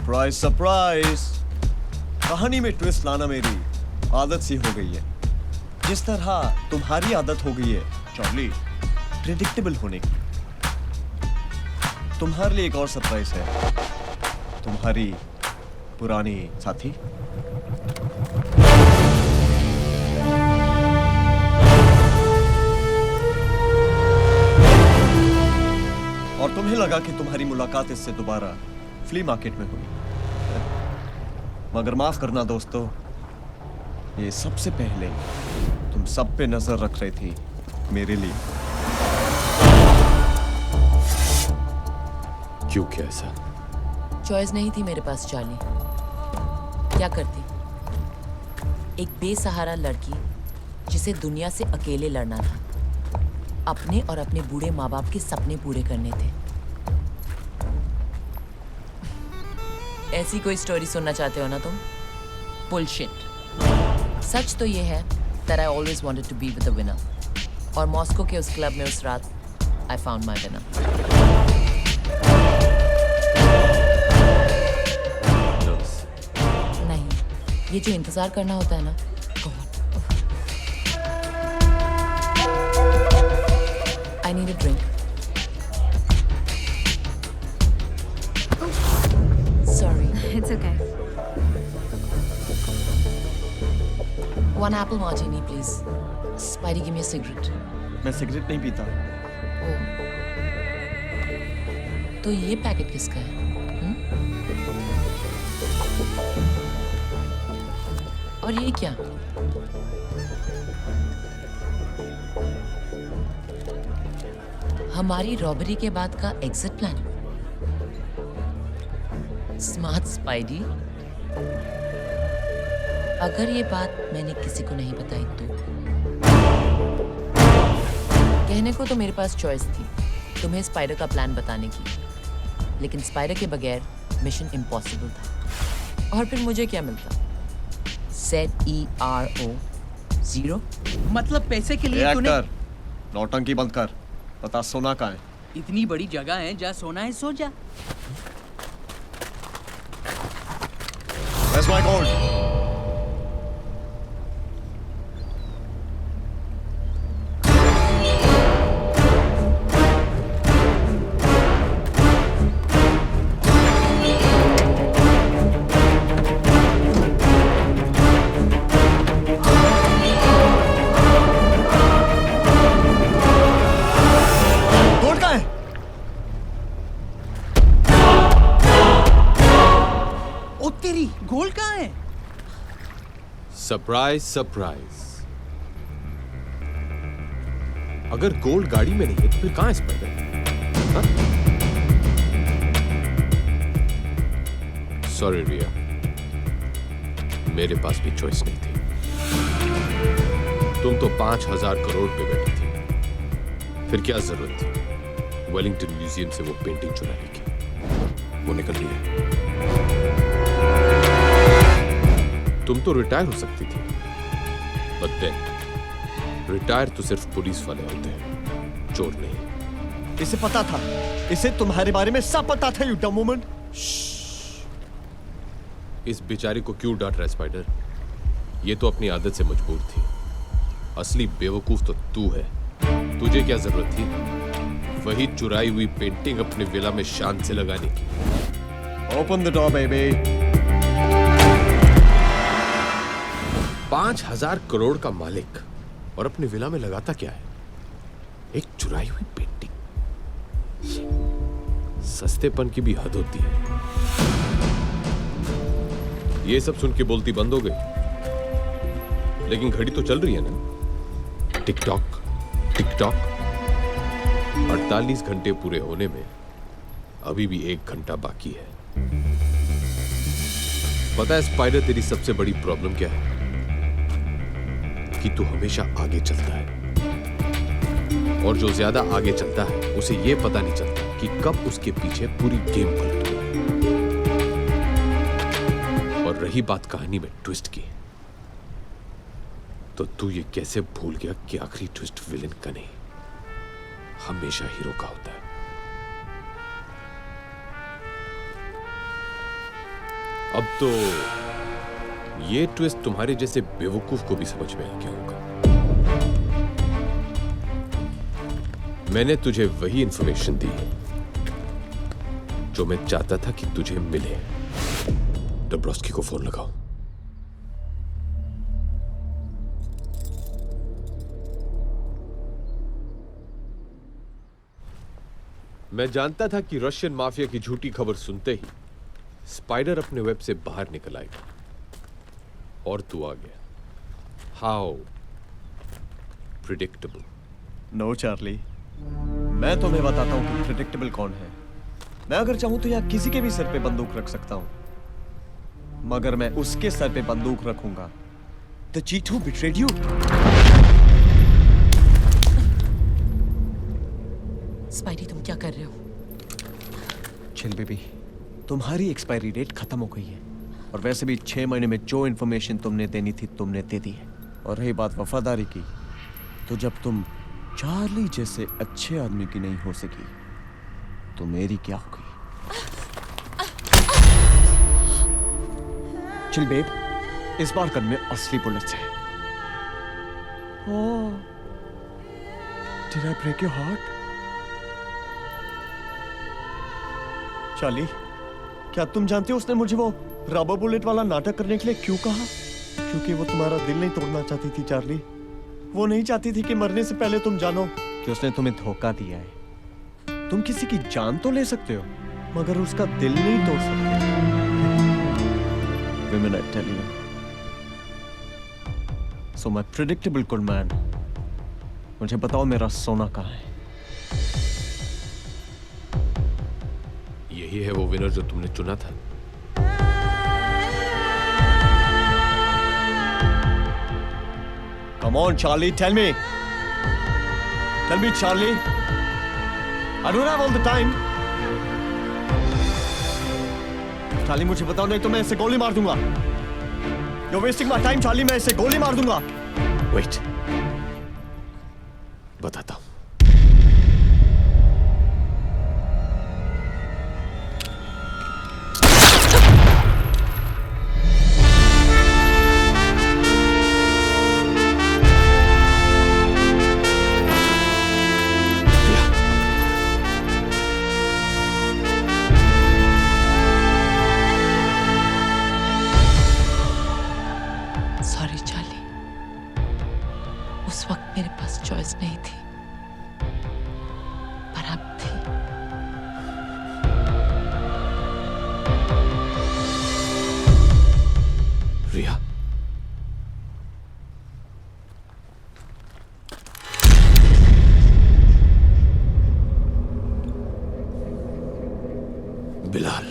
Surprise surprise. कहानी में twist लाना मेरी आदत सी हो गई है, जिस तरह तुम्हारी आदत हो गई है चार्ली प्रेडिक्टेबल होने की। तुम्हारे लिए एक और सरप्राइज है, तुम्हारी पुरानी साथी। और तुम्हें लगा कि तुम्हारी मुलाकात इससे दोबारा फ्ली मार्केट में हुई, मगर माफ करना दोस्तों, ये सबसे पहले तुम सब पे नजर रख रही थी मेरे लिए। क्यों, क्या ऐसा? चॉइस नहीं थी मेरे पास चार्ली। क्या करती? एक बेसहारा लड़की जिसे दुनिया से अकेले लड़ना था, अपने और अपने बूढ़े माँ बाप के सपने पूरे करने थे। ऐसी कोई स्टोरी सुनना चाहते हो ना तुम? बुलशिट। सच तो ये है that I always wanted to be with the winner. और मॉस्को के उस क्लब में उस रात I found my winner. नहीं, ये जो इंतजार करना होता है ना, I need a drink. Sorry. It's okay. One apple martini, please. Spidey, give me a cigarette. मैं सिगरेट नहीं पीता। Oh. तो ये पैकेट किसका है? और ये क्या? हमारी रॉबरी के बाद का एग्जिट प्लान। Smart spidey. अगर ये बात मैंने किसी को नहीं बताई तो कहने को तो मेरे पास चॉइस थी तुम्हें स्पाइडर का प्लान बताने की, लेकिन स्पाइडर के बगैर मिशन इम्पॉसिबल था। और फिर मुझे क्या मिलता? ZERO 0। मतलब पैसे के लिए तूने नौटंकी बंद कर। बता सोना कहाँ है? इतनी बड़ी जगह है, जहाँ सोना है सो जा। Where's my gold? गोल्ड कहाँ है? Surprise surprise. अगर गोल्ड गाड़ी में नहीं है तो फिर कहाँ है स्पाइडर? सॉरी रिया, मेरे पास भी चॉइस नहीं थी। तुम तो 5,000 करोड़ पे बैठी थी, फिर क्या जरूरत थी वेलिंगटन म्यूजियम से वो पेंटिंग चुराने की? वो निकल रही है। तुम तो रिटायर हो सकती थी, बट देन रिटायर तो सिर्फ पुलिस वाले होते हैं, चोर नहीं। इसे पता था, इसे तुम्हारे बारे में सब पता था, यू डम वुमन। इस बेचारे को क्यों डांट रहा है स्पाइडर? ये तो अपनी आदत से मजबूर थी। असली बेवकूफ तो तू है। तुझे क्या जरूरत थी वही चुराई हुई पेंटिंग अपने विला में शान से लगाने की? Open the door baby. 5,000 crore का मालिक और अपने विला में लगाता क्या है? एक चुराई हुई पेंटिंग। सस्तेपन की भी हद होती है। ये सब सुन के बोलती बंद हो गई, लेकिन घड़ी तो चल रही है ना। Tick tock tick tock. 48 घंटे पूरे होने में अभी भी 1 घंटा बाकी है। पता है स्पाइडर, तेरी सबसे बड़ी प्रॉब्लम क्या है? कि तू हमेशा आगे चलता है, और जो ज्यादा आगे चलता है उसे यह पता नहीं चलता कि कब उसके पीछे पूरी गेम पलट गई। और रही बात कहानी में ट्विस्ट की, तो तू ये कैसे भूल गया कि आखिरी ट्विस्ट विलेन का नहीं, हमेशा हीरो का होता है। अब तो ये ट्विस्ट तुम्हारे जैसे बेवकूफ को भी समझ में आ गया होगा। मैंने तुझे वही इंफॉर्मेशन दी जो मैं चाहता था कि तुझे मिले। डब्रोस्की को फोन लगाओ। मैं जानता था कि रशियन माफिया की झूठी खबर सुनते ही स्पाइडर अपने वेब से बाहर निकल आएगा, और तू आ गया। How predictable. नो चार्ली, मैं तुम्हें बताता हूं कि प्रिडिक्टेबल कौन है। मैं अगर चाहूं तो यहां किसी के भी सर पे बंदूक रख सकता हूं, मगर मैं उसके सर पे बंदूक रखूंगा the cheat who betrayed you. Spidey, तुम क्या कर रहे हो? चिल बेबी, तुम्हारी एक्सपायरी डेट खत्म हो गई है, और वैसे भी 6 महीने में जो इन्फॉर्मेशन तुमने देनी थी तुमने दे दी है। और रही बात वफादारी की, तो जब तुम चार्ली जैसे अच्छे आदमी की नहीं हो सकी तो मेरी क्या होगी? चिल बेब, इस बार गन में असली बुलेट्स है। Oh, did I break your heart? Charlie, क्या तुम जानते हो उसने मुझे वो रबर बुलेट वाला नाटक करने के लिए क्यों कहा? क्योंकि वो तुम्हारा दिल नहीं तोड़ना चाहती थी चार्ली। वो नहीं चाहती थी कि मरने से पहले तुम जानो कि उसने तुम्हें धोखा दिया है। तुम किसी की जान तो ले सकते हो, मगर उसका दिल नहीं तोड़ सकते। Women, I tell you. So my predictable good man, मुझे बताओ मेरा सोना कहाँ है? यही है वो विनर जो तुमने चुना था। Come on, Charlie, tell me. Tell me, Charlie. I don't have all the time. Charlie, मुझे बताओ, नहीं तो मैं इसे गोली मार दूंगा। You're wasting my time, Charlie. मैं इसे गोली मार दूंगा। वेट, बताता हूं। सॉरी चार्ली, उस वक्त मेरे पास चॉइस नहीं थी, पर अब थी। रिया, बिलाल,